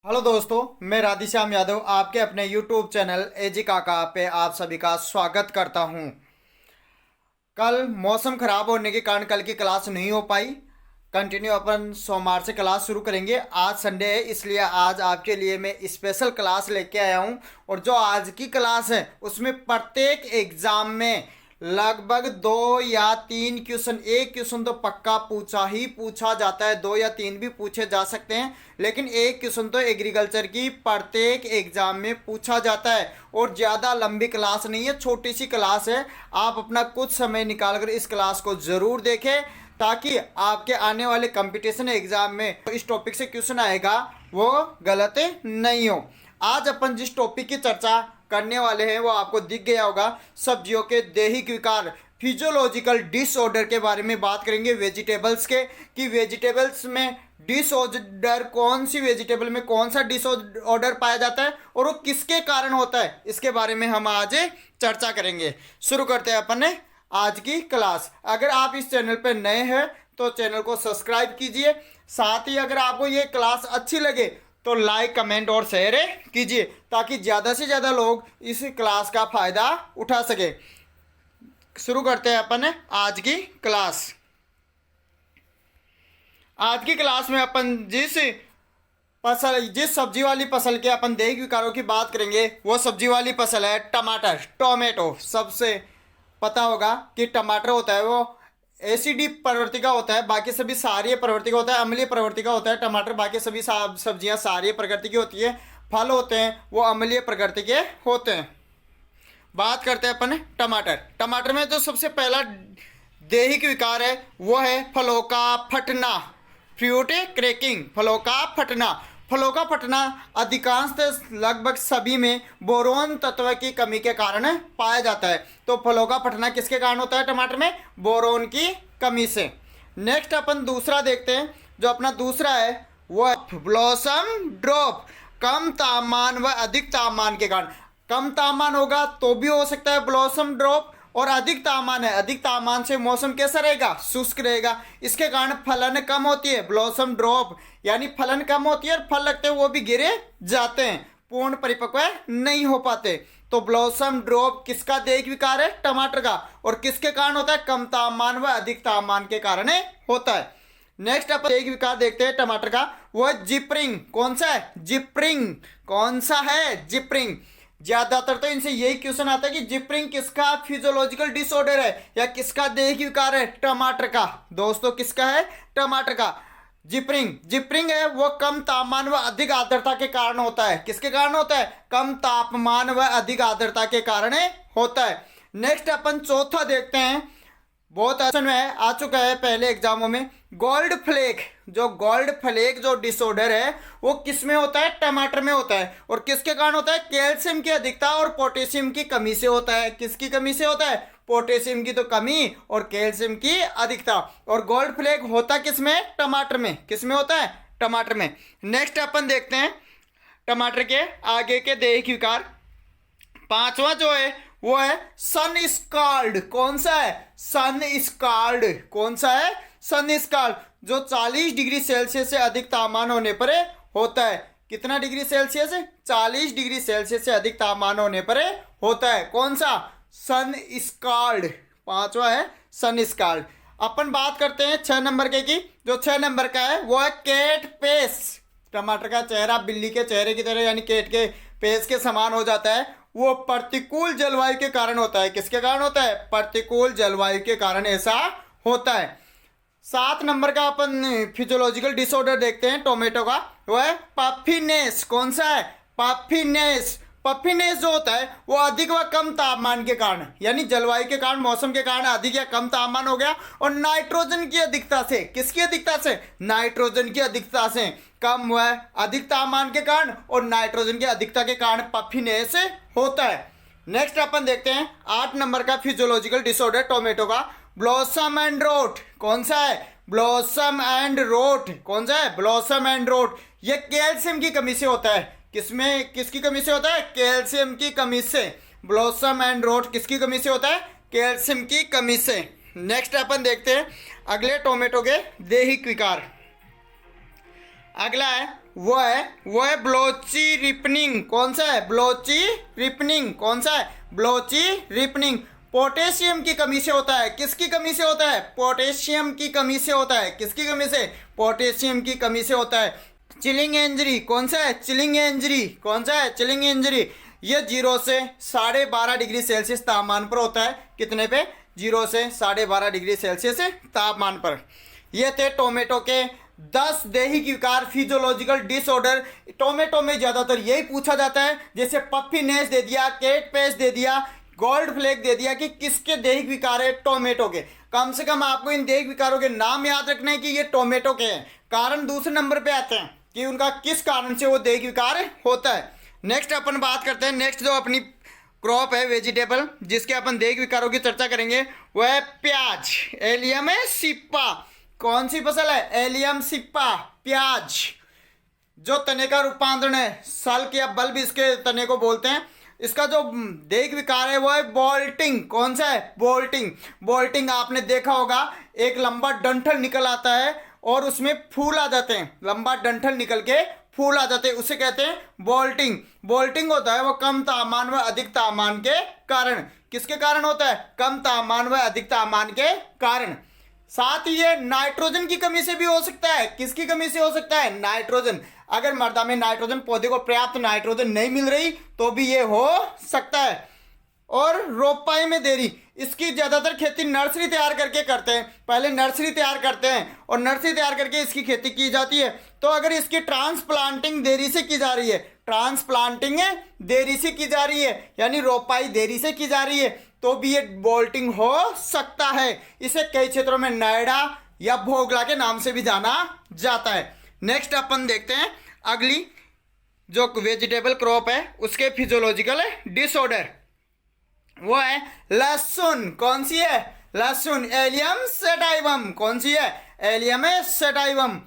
Hello दोस्तों, मैं राधेश्याम यादव आपके अपने यूट्यूब चैनल एजी काका पे आप सभी का स्वागत करता हूं। कल मौसम खराब होने के कारण कल की क्लास नहीं हो पाई। कंटिन्यू अपन सोमवार से क्लास शुरू करेंगे। आज संडे है, इसलिए आज आपके लिए मैं स्पेशल क्लास लेके आया हूं। और जो आज की क्लास है उसमें प्रत्येक एग्जाम में लगभग 2 या 3 क्वेश्चन, एक क्वेश्चन तो पक्का पूछा ही पूछा जाता है, 2 या 3 भी पूछे जा सकते हैं, लेकिन एक क्वेश्चन तो एग्रीकल्चर की प्रत्येक एग्जाम में पूछा जाता है। और ज़्यादा लंबी क्लास नहीं है, छोटी सी क्लास है। आप अपना कुछ समय निकालकर इस क्लास को ज़रूर देखें ताकि आपके आने वाले कंपटीशन एग्जाम में इस टॉपिक से क्वेश्चन आएगा वो गलत नहीं हो। आज अपन जिस टॉपिक की चर्चा करने वाले हैं वो आपको दिख गया होगा, सब्जियों के दैहिक विकार, फिजियोलॉजिकल डिसऑर्डर के बारे में बात करेंगे। वेजिटेबल्स के कि वेजिटेबल्स में डिसऑर्डर, कौन सी वेजिटेबल में कौन सा डिसऑर्डर पाया जाता है और वो किसके कारण होता है, इसके बारे में हम आज चर्चा करेंगे। शुरू करते हैं अपन आज की क्लास। अगर आप इस चैनल पर नए हैं तो चैनल को सब्सक्राइब कीजिए। साथ ही अगर आपको ये क्लास अच्छी लगे तो लाइक, कमेंट और शेयर कीजिए ताकि ज़्यादा से ज़्यादा लोग इस क्लास का फ़ायदा उठा सके। शुरू करते हैं अपन आज की क्लास। आज की क्लास में अपन जिस सब्जी वाली फसल के अपन दैहिक विकारों की बात करेंगे वो सब्जी वाली फसल है टमाटर, टोमेटो। सबसे पता होगा कि टमाटर होता है वो एसिडी प्रवृत्ति का होता है, बाकी सभी सारी प्रवृत्ति का होता है, अम्लीय प्रवृत्ति का होता है टमाटर। बाकी सभी सब्जियां सारी प्रकृति की होती है। फल होते हैं वो अम्लीय प्रकृति के होते हैं। बात करते हैं अपन टमाटर। टमाटर में जो सबसे पहला दैहिक विकार है वो है फलों का फटना, फ्रूट क्रैकिंग। फलों का फटना, फलों का फटना अधिकांश लगभग सभी में बोरोन तत्व की कमी के कारण पाया जाता है। तो फलों का फटना किसके कारण होता है टमाटर में? बोरोन की कमी से। नेक्स्ट अपन दूसरा देखते हैं। जो अपना दूसरा है वो है ब्लॉसम ड्रॉप। कम तापमान व अधिक तापमान के कारण, कम तापमान होगा तो भी हो सकता है ब्लॉसम ड्रॉप, और अधिक तापमान है, अधिक तापमान से मौसम कैसा रहेगा? शुष्क रहेगा। इसके कारण फलन कम होती है, ब्लॉसम ड्रॉप, यानी फलन कम होती है और फल लगते हैं वो भी गिरे जाते हैं, पूर्ण परिपक्व नहीं हो पाते। तो ब्लॉसम ड्रॉप किसका दैहिक विकार है? टमाटर का। और किसके कारण होता है? कम तापमान व अधिक तापमान के कारण होता है। नेक्स्ट अपन दैहिक विकार देखते हैं टमाटर का, वो है जिपरिंग। कौन सा है? जिपरिंग। कौन सा है? जिपरिंग। ज्यादातर तो इनसे यही क्वेश्चन आता है कि जिपरिंग किसका फिजियोलॉजिकल डिसऑर्डर है या किसका दैहिक विकार है? टमाटर का। दोस्तों किसका है? टमाटर का। जिपरिंग, जिपरिंग है वो कम तापमान व अधिक आर्द्रता के कारण होता है। किसके कारण होता है? कम तापमान व अधिक आर्द्रता के कारण होता है। नेक्स्ट अपन चौथा देखते हैं, बहुत आसान है, आ चुका है पहले एग्जामों में। गोल्ड फ्लेक, जो गोल्ड फ्लेक जो डिसऑर्डर है वो किस में होता है? टमाटर में होता है। और किसके कारण होता है? कैल्शियम की अधिकता और पोटेशियम की कमी से होता है। किसकी कमी से होता है? पोटेशियम की तो कमी और कैल्शियम की अधिकता। और गोल्ड फ्लेक होता किस में? टमाटर में। किस में होता है? टमाटर में। नेक्स्ट अपन देखते हैं टमाटर के आगे के दैहिक विकार। पांचवा जो है वो है सन स्काल्ड। कौन सा है? सन स्काल्ड। कौन सा है? सन स्काल्ड, जो 40 डिग्री सेल्सियस से अधिक तापमान होने पर होता है। कितना डिग्री सेल्सियस? 40 डिग्री सेल्सियस से अधिक तापमान होने पर होता है। कौन सा? सन स्काल्ड। पांचवा है सन स्काल्ड। अपन बात करते हैं 6 नंबर के की। जो 6 नंबर का है वो है कैट पेस। टमाटर का चेहरा बिल्ली के चेहरे की तरह यानी कैट के पेस के समान हो जाता है। वो प्रतिकूल जलवायु के कारण होता है। किसके कारण होता है? प्रतिकूल जलवायु के कारण ऐसा होता है। 7 नंबर का अपन फिजियोलॉजिकल डिसऑर्डर देखते हैं टोमेटो का, वो है पफिनेस। कौन सा है? पफिनेस। पफिनेस जो होता है वो अधिक व कम तापमान के कारण, यानी जलवायु के कारण, मौसम के कारण अधिक या कम तापमान हो गया और नाइट्रोजन की अधिकता से। किसकी अधिकता से? नाइट्रोजन की अधिकता से कम हुआ है, अधिक तापमान के कारण और नाइट्रोजन की अधिकता के कारण पफिनेस होता है। नेक्स्ट अपन देखते हैं 8 नंबर का फिजियोलॉजिकल डिसऑर्डर टोमेटो का, ब्लॉसम एंड रोट। कौन सा है? Blossom and wrote. कौन सा है? Blossom and wrote. ये कैल्शियम की कमी से होता है। किसमें, किसकी कमी से होता है? कैल्शियम की कमी से। ब्लॉसम एंड रोट किसकी कमी से होता है? कैल्शियम की कमी से। नेक्स्ट अपन देखते हैं अगले टोमेटो के दैहिक विकार। अगला है वो है ब्लोची रिपनिंग। कौन सा है? ब्लोची रिपनिंग। कौन सा है? ब्लोची रिपनिंग। पोटेशियम की कमी से होता है। किसकी कमी से होता है? पोटेशियम की कमी से होता है। किसकी कमी से? पोटेशियम की कमी से होता है। Chilling injury. कौन सा है? Chilling injury. कौन सा है? Chilling injury. ये 0 से 12.5 डिग्री सेल्सियस तापमान पर होता है। कितने पे? 0 से 12.5 डिग्री सेल्सियस तापमान पर। ये थे टोमेटो के 10 दैहिक विकार, फिजियोलॉजिकल डिसऑर्डर। टोमेटो में ज़्यादातर यही पूछा जाता है, जैसे पफ्फीनेस दे दिया, केट पेस्ट दे दिया, गोल्ड फ्लेक दे दिया कि किसके दैहिक विकार है? टोमेटो के। कम से कम आपको इन दैहिक विकारों के नाम याद रखने हैं कि ये टोमेटो के हैं। कारण दूसरे नंबर पे आते हैं कि उनका किस कारण से वो दैहिक विकार होता है। नेक्स्ट अपन बात करते हैं। नेक्स्ट जो अपनी क्रॉप है वेजिटेबल जिसके अपन दैहिक विकारों की चर्चा करेंगे वो है प्याज। एलियम सिप्पा। कौन सी फसल है? एलियम सिप्पा, प्याज। जो तने का रूपांतरण है, सल्क या बल्ब इसके तने को बोलते हैं। इसका जो दैहिक विकार है वो है बोल्टिंग। कौन सा है? बोल्टिंग। बोल्टिंग आपने देखा होगा, एक लंबा डंठल निकल आता है और उसमें फूल आ जाते हैं। लंबा डंठल निकल के फूल आ जाते हैं, उसे कहते हैं बोल्टिंग। बोल्टिंग होता है वो कम तापमान व अधिक तापमान के कारण। किसके कारण होता है? कम तापमान व अधिक तापमान के कारण। साथ ही ये नाइट्रोजन की कमी से भी हो सकता है। किसकी कमी से हो सकता है? नाइट्रोजन। अगर मृदा में नाइट्रोजन, पौधे को पर्याप्त नाइट्रोजन नहीं मिल रही तो भी ये हो सकता है। और रोपाई में देरी, इसकी ज़्यादातर खेती नर्सरी तैयार करके करते हैं। पहले नर्सरी तैयार करते हैं और नर्सरी तैयार करके इसकी खेती की जाती है। तो अगर इसकी ट्रांसप्लांटिंग देरी से की जा रही है, ट्रांसप्लांटिंग देरी से की जा रही है, यानी रोपाई देरी से की जा रही है, तो भी ये बोल्टिंग हो सकता है। इसे कई क्षेत्रों में नैडा या भोगला के नाम से भी जाना जाता है। नेक्स्ट अपन देखते हैं अगली जो वेजिटेबल क्रॉप है उसके फिजियोलॉजिकल डिसऑर्डर। वो है लहसुन। कौन सी है? लहसुन। Allium sativum. कौन सी है? Allium sativum.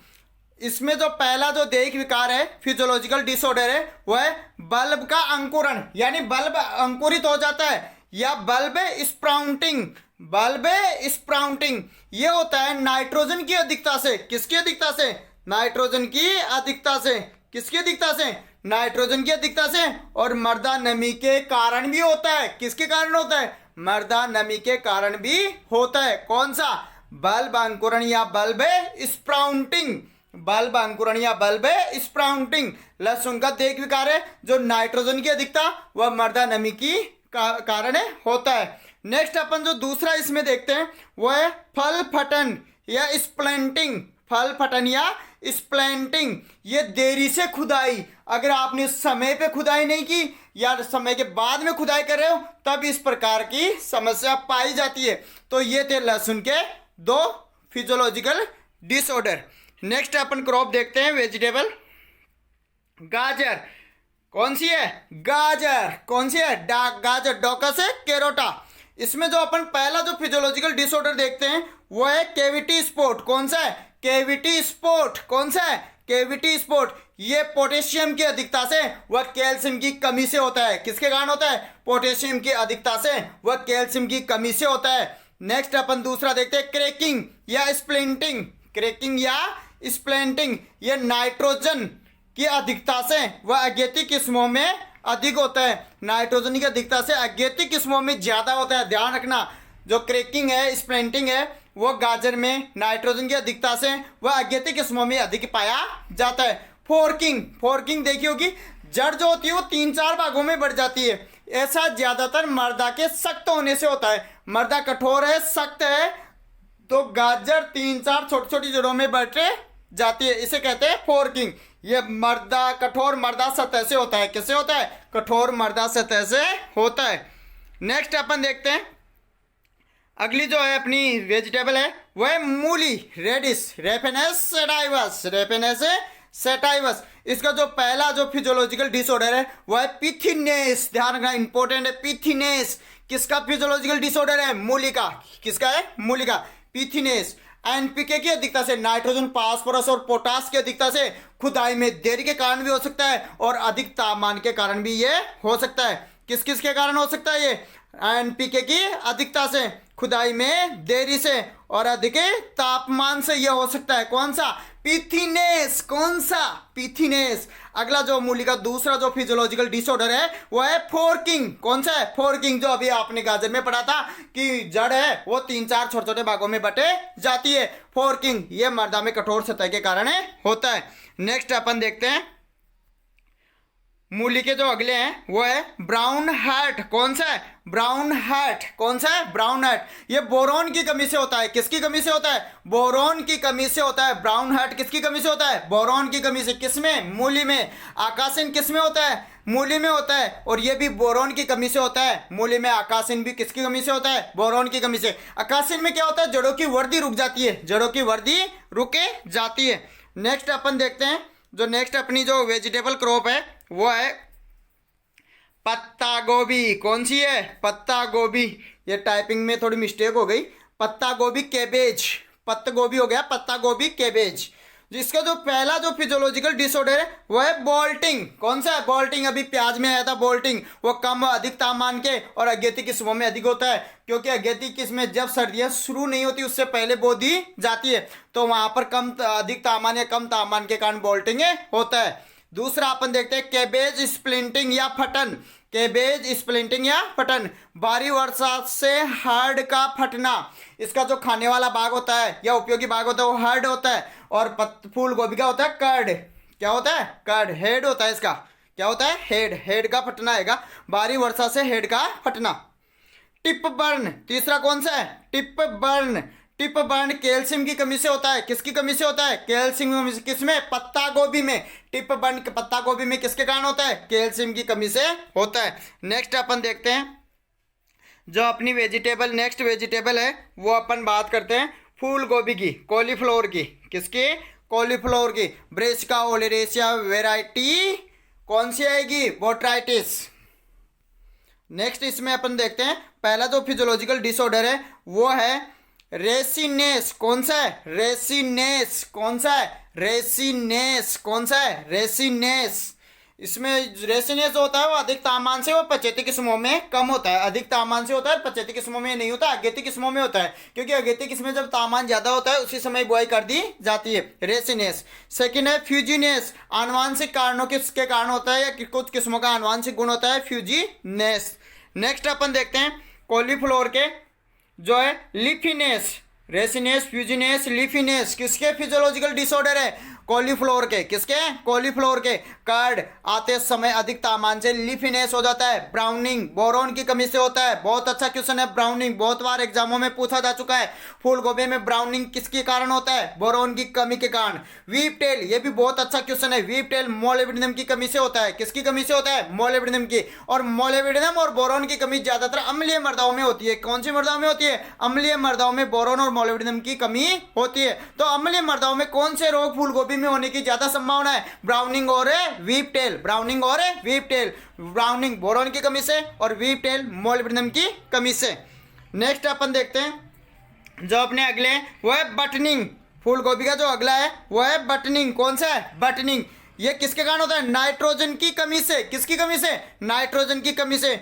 इसमें जो पहला जो दैहिक विकार है, फिजियोलॉजिकल डिसऑर्डर है, वो है बल्ब का अंकुरण, यानी बल्ब अंकुरित हो जाता है, या बल्ब स्प्राउटिंग। बल्ब स्प्राउटिंग ये होता है नाइट्रोजन की अधिकता से। किसकी अधिकता से? नाइट्रोजन की अधिकता से। किसकी अधिकता से? नाइट्रोजन की अधिकता से। और मृदा नमी के कारण भी होता है। किसके कारण होता है? मृदा नमी के कारण भी होता है। कौन सा? बल्ब अंकुरण या बल्ब स्प्राउटिंग। बल्ब अंकुरण या बल्ब स्प्राउटिंग लहसुन का दैहिक विकार है। जो नाइट्रोजन की अधिकता व मृदा नमी की कारण होता है। नेक्स्ट अपन जो दूसरा इसमें देखते हैं वो है फल फटन या स्प्लेंटिंग। फल फटन या स्प्लेंटिंग ये देरी से खुदाई। अगर आपने समय पे खुदाई नहीं की या समय के बाद में खुदाई कर रहे हो तब इस प्रकार की समस्या पाई जाती है। तो ये थे लहसुन के 2 फिजियोलॉजिकल डिसऑर्डर। नेक्स्ट अपन क्रॉप देखते हैं वेजिटेबल गाजर। कौन सी है? गाजर। कौन सी है? गाजर। डोकस है केरोटा। इसमें जो अपन पहला जो फिजियोलॉजिकल डिसऑर्डर देखते हैं वो है कैविटी स्पॉट। कौन सा है? Cavity spot. कौन सा है? Cavity spot. ये पोटेशियम की अधिकता से व कैल्शियम की कमी से होता है। किसके कारण होता है? पोटेशियम की अधिकता से व कैल्शियम की कमी से होता है। नेक्स्ट अपन दूसरा देखते हैं क्रैकिंग या स्प्लिंटिंग। क्रैकिंग या स्प्लिंटिंग ये नाइट्रोजन की अधिकता से व अगेती किस्मों में अधिक होता है। नाइट्रोजन की अधिकता से अगेती किस्मों में ज़्यादा होता है। ध्यान रखना, जो क्रैकिंग है, स्प्लिंटिंग है, वो गाजर में नाइट्रोजन की अधिकता से व अगेती किस्मों में अधिक पाया जाता है। फोर्किंग। फोर्किंग देखी होगी, जड़ जो होती है वो 3-4 भागों में बढ़ जाती है। ऐसा ज़्यादातर मृदा के सख्त होने से होता है। मृदा कठोर है, सख्त है, तो गाजर 3-4 छोटी छोटी जड़ों में बढ़ जाती है। इसे कहते हैं फोर्किंग। ये मृदा कठोर मृदा सतह से होता है। किससे होता है? कठोर मृदा सतह से होता है। नेक्स्ट अपन देखते हैं अगली जो है अपनी वेजिटेबल है वो है मूली। रेडिस। रेफेनेस सेटाइवस। रेफेनेस सेटाइवस। इसका जो पहला जो फिजियोलॉजिकल डिसऑर्डर है वो है पिथिनेस। ध्यान रखना, इंपॉर्टेंट है पिथिनेस। किसका फिजियोलॉजिकल डिसऑर्डर है? मूली का। किसका है? मूली का। पिथिनेस। एनपीके की अधिकता से, नाइट्रोजन, फास्फोरस और पोटास की अधिकता से खुदाई में देरी के कारण भी हो सकता है और अधिक तापमान के कारण भी ये हो सकता है। किस किस के कारण हो सकता है ये? एनपीके की अधिकता से, खुदाई में देरी से और अधिक तापमान से ये हो सकता है। कौन सा? पिथिनेस। कौन सा? पिथिनेस। अगला जो मूली का दूसरा जो फिजियोलॉजिकल डिसऑर्डर है वो है फोर्किंग। कौन सा है? फोर्किंग। जो अभी आपने गाजर में पढ़ा था कि जड़ है वो 3-4 छोटे छोटे भागों में बटे जाती है। फोर्किंग ये मृदा में कठोर सतह के कारण होता है। नेक्स्ट अपन देखते हैं मूली के जो अगले हैं वो है ब्राउन हार्ट। कौन सा है? Brown heart. कौन सा है? Brown heart. ये बोरोन की कमी से होता है। किसकी कमी से होता है? बोरोन की कमी से होता है। ब्राउन हार्ट किसकी कमी से होता है? बोरोन की कमी से। किसमें? मूली में। आकासिन किसमें होता है? मूली में होता है। और ये भी बोरोन की कमी से होता है। मूली में आकासिन भी किसकी कमी से होता है? बोरोन की कमी से। आकासिन में क्या होता है? जड़ों की वृद्धि रुक जाती है। जड़ों की वृद्धि रुके जाती है। नेक्स्ट अपन देखते हैं जो नेक्स्ट अपनी जो वेजिटेबल क्रॉप है वो है पत्ता गोभी। कौन सी है? पत्ता गोभी। ये टाइपिंग में थोड़ी मिस्टेक हो गई। पत्ता गोभी कैबेज। पत्ता गोभी हो गया पत्ता गोभी कैबेज। जिसका जो पहला जो फिजियोलॉजिकल डिसऑर्डर है वो है बोल्टिंग। कौन सा है? बोल्टिंग। अभी प्याज में आया था बोल्टिंग। वो कम अधिक तापमान के और अगेती किस्मों में अधिक होता है, क्योंकि अगेती किस्में जब सर्दियां शुरू नहीं होती उससे पहले बो दी जाती है, तो वहां पर अधिक तापमान या कम तापमान के कारण बोल्टिंग होता है। दूसरा अपन देखते हैं कैबेज स्प्लिंटिंग या फटन। कैबेज स्प्लिंटिंग या फटन, भारी वर्षा से हर्ड का फटना। इसका जो खाने वाला भाग होता है या उपयोगी भाग होता है वो हर्ड होता है, और फूल गोभी का होता है कर्ड। क्या होता है? कर्ड। हेड होता है इसका। क्या होता है? हेड। हेड का फटना आएगा। भारी वर्षा से हेड का फटना। Tip burn. तीसरा कौन सा है? Tip burn. Tip burn calcium की कमी से होता है। किसकी कमी से होता है? कैल्शियम की कमी से। किसमें? पत्ता गोभी में। टिप बर्न पत्ता गोभी में किसके कारण होता है? कैल्शियम की कमी से होता है। नेक्स्ट अपन देखते हैं जो अपनी वेजिटेबल नेक्स्ट वेजिटेबल है वो अपन बात करते हैं फूल गोभी की, कॉलीफ्लावर की। किसकी? कॉलीफ्लावर की। ब्रेसिका ओलेरेसिया वेराइटी कौन सी आएगी? बोट्राइटिस। नेक्स्ट इसमें अपन देखते हैं पहला जो फिजियोलॉजिकल डिसऑर्डर है वो है रेसिनेस। कौन सा है? रेसिनेस। कौन सा है? रेसिनेस। कौन सा है? रेसिनेस। इसमें रेसिनेस होता है वो अधिक तापमान से वो पचेती किस्मों में कम होता है। अधिक तापमान से होता है, पचेती किस्मों में नहीं होता, अगेती किस्मों में होता है, क्योंकि अगेती किस्में जब तापमान ज्यादा होता है उसी समय बुआई कर दी जाती है। रेसिनेस। सेकेंड है फ्यूजिनेस। आनुवांशिक कारणों के कारण होता है या कुछ किस्मों का आनुवांशिक गुण होता है फ्यूजिनेस। नेक्स्ट अपन देखते हैं कॉलीफ्लावर के जो है लिफिनेस। रेसिनेस, फ्यूजिनेस, लिफिनेस किसके फिजियोलॉजिकल डिसऑर्डर है? कॉलीफ्लावर के। किसके? कॉलीफ्लावर के। कर्ड आते समय अधिक तापमान से लिफिनेस हो जाता है। ब्राउनिंग बोरोन की कमी से होता है। बहुत अच्छा क्वेश्चन है ब्राउनिंग, बहुत बार एग्जामों में पूछा जा चुका है। फूल गोभी में ब्राउनिंग किसके कारण होता है? बोरोन की कमी के कारण। वीप टेल, ये भी बहुत अच्छा क्वेश्चन है। वीप टेल मोलिब्डेनम की कमी से होता है। किसकी कमी से होता है? मोलिब्डेनम की। और मोलिब्डेनम और बोरोन की कमी ज्यादातर अम्लीय मृदाओं में होती है। कौन सी मृदाओं में होती है? अम्लीय मृदाओं में बोरोन और मोलिब्डेनम की कमी होती है। तो अम्लीय मृदाओं में कौन से रोग फूल गोभी में होने की ज्यादा संभावना है? ब्राउनिंग और वीप टेल। ब्राउनिंग और वीप टेल। ब्राउनिंग बोरोन की कमी से और वीप टेल मोलिब्डेनम की कमी से। नेक्स्ट अपन देखते हैं जो अपने अगले हैं वो है बटनिंग। फूल गोभी का जो अगला है वो है बटनिंग। कौन सा है? बटनिंग। ये किसके कारण होता है? नाइट्रोजन की कमी से। किसकी कमी से? नाइट्रोजन की कमी से।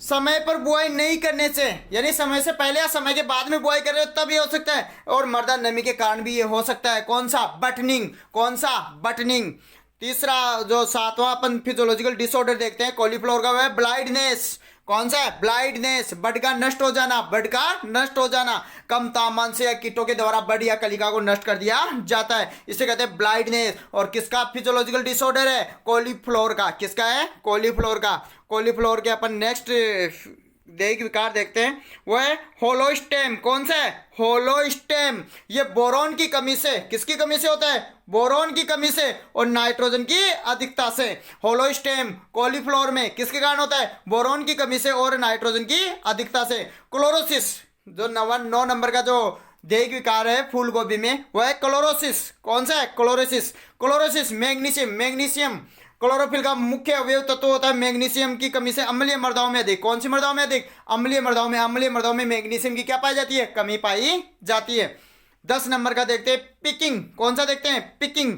समय पर बुआई नहीं करने से, यानी समय से पहले या समय के बाद में बुआई कर रहे हो तब ये हो सकता है, और मृदा नमी के कारण भी ये हो सकता है। कौन सा? बटनिंग। कौन सा? बटनिंग। तीसरा जो सातवां अपन फिजियोलॉजिकल डिसऑर्डर देखते हैं कॉलीफ्लावर का वो है ब्लाइंडनेस। कौन सा है? ब्लाइंडनेस। बड का नष्ट हो जाना। बड का नष्ट हो जाना। कम तापमान से या कीटों के द्वारा बड या कलिका को नष्ट कर दिया जाता है, इसे कहते हैं ब्लाइंडनेस। और किसका फिजियोलॉजिकल डिसऑर्डर है? कॉलीफ्लावर का। किसका है? कॉलीफ्लावर का। कॉलीफ्लावर के अपन नेक्स्ट दैहिक विकार देखते हैं वो है होलोस्टेम। कौन सा है? होलोस्टेम। ये बोरोन की कमी से, किसकी कमी से होता है? बोरोन की कमी से और नाइट्रोजन की अधिकता से। होलोस्टेम कॉलीफ्लावर में किसके कारण होता है? बोरोन की कमी से और नाइट्रोजन की अधिकता से। क्लोरोसिस, जो 9 नंबर का जो दैहिक विकार है फूल गोभी में वो है क्लोरोसिस। कौन सा है? Chlorosis. Chlorosis magnesium. Magnesium chlorophyll का मुख्य अवयव तत्व होता है। मैग्नीशियम की कमी से अम्लीय मृदाओं में अधिक। कौन सी मृदाओं में अधिक? अम्लीय मृदाओं में। अम्लीय मृदाओं में मैग्नीशियम की क्या पाई जाती है? कमी पाई जाती है। 10 नंबर का देखते हैं पिकिंग। कौन सा देखते हैं? पिकिंग।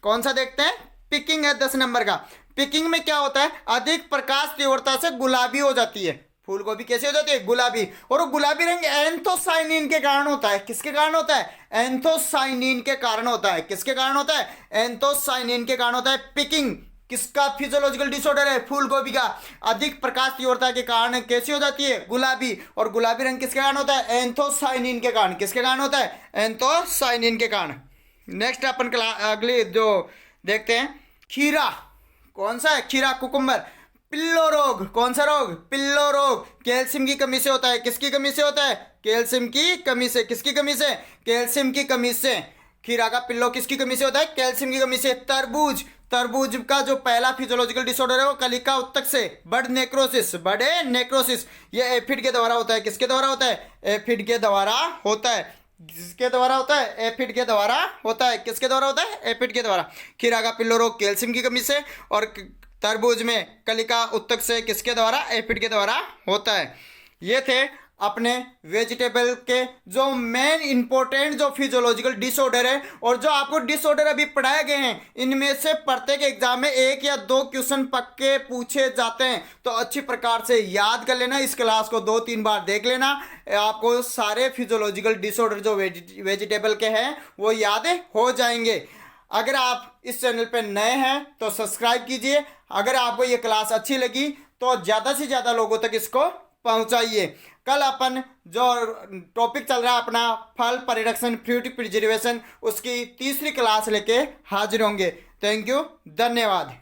कौन सा देखते हैं? पिकिंग है 10 नंबर का। पिकिंग में क्या होता है, अधिक प्रकाश तीव्रता से गुलाबी हो जाती है। फूल गोभी कैसे हो जाती है, गुलाबी। और वो गुलाबी रंग एंथोसाइनिन के कारण होता है। किसके कारण होता है, एंथोसाइनिन के कारण होता है। किसके कारण होता है, एंथोसाइनिन के कारण होता है। पिकिंग किसका फिजियोलॉजिकल डिसऑर्डर है, फूल गोभी का। अधिक प्रकाश तीव्रता के कारण कैसी हो जाती है, गुलाबी। और गुलाबी रंग किसके कारण होता है, एंथोसाइनिन के कारण। किसके कारण होता है, एंथोसाइनिन के कारण। नेक्स्ट अपन अगली जो देखते हैं, खीरा। कौन सा है, खीरा, कुकुम्बर। पिल्लो रोग, कौन सा रोग, पिल्लो रोग कैल्शियम की कमी से होता है। किसकी कमी से होता है, कैल्शियम की कमी से। किसकी कमी से, कैल्शियम की कमी से। खीरा का पिल्लो किसकी कमी से होता है, कैल्शियम की कमी से। तरबूज, तरबूज का जो पहला फिजियोलॉजिकल डिसऑर्डर है वो कलिका उत्तक से, बड नेक्रोसिस, बड़े नेक्रोसिस। ये एफिड के द्वारा होता है। किसके द्वारा होता है, एफिड के द्वारा होता है। किसके द्वारा होता है, एफिड के द्वारा होता है। किसके द्वारा होता है, एफिड के द्वारा। खीरा का पिल्लो रोग कैल्शियम की कमी से, और तरबूज में कलिका उत्तक से, किसके द्वारा, एफिड के द्वारा होता है। ये थे अपने वेजिटेबल के जो मेन इंपॉर्टेंट जो फिजियोलॉजिकल डिसऑर्डर है। और जो आपको डिसऑर्डर अभी पढ़ाए गए हैं, इनमें से प्रत्येक एग्जाम में 1 या 2 क्वेश्चन पक्के पूछे जाते हैं। तो अच्छी प्रकार से याद कर लेना, इस क्लास को 2-3 बार देख लेना। आपको सारे फिजियोलॉजिकल डिसऑर्डर जो वेजिटेबल के हैं वो याद हो जाएंगे। अगर आप इस चैनल पर नए हैं तो सब्सक्राइब कीजिए। अगर आपको ये क्लास अच्छी लगी तो ज़्यादा से ज़्यादा लोगों तक इसको पहुंचाइए। कल अपन जो टॉपिक चल रहा है अपना फल परिरक्षण, फ्रूट प्रिजर्वेशन, उसकी तीसरी क्लास लेके हाजिर होंगे। थैंक यू, धन्यवाद।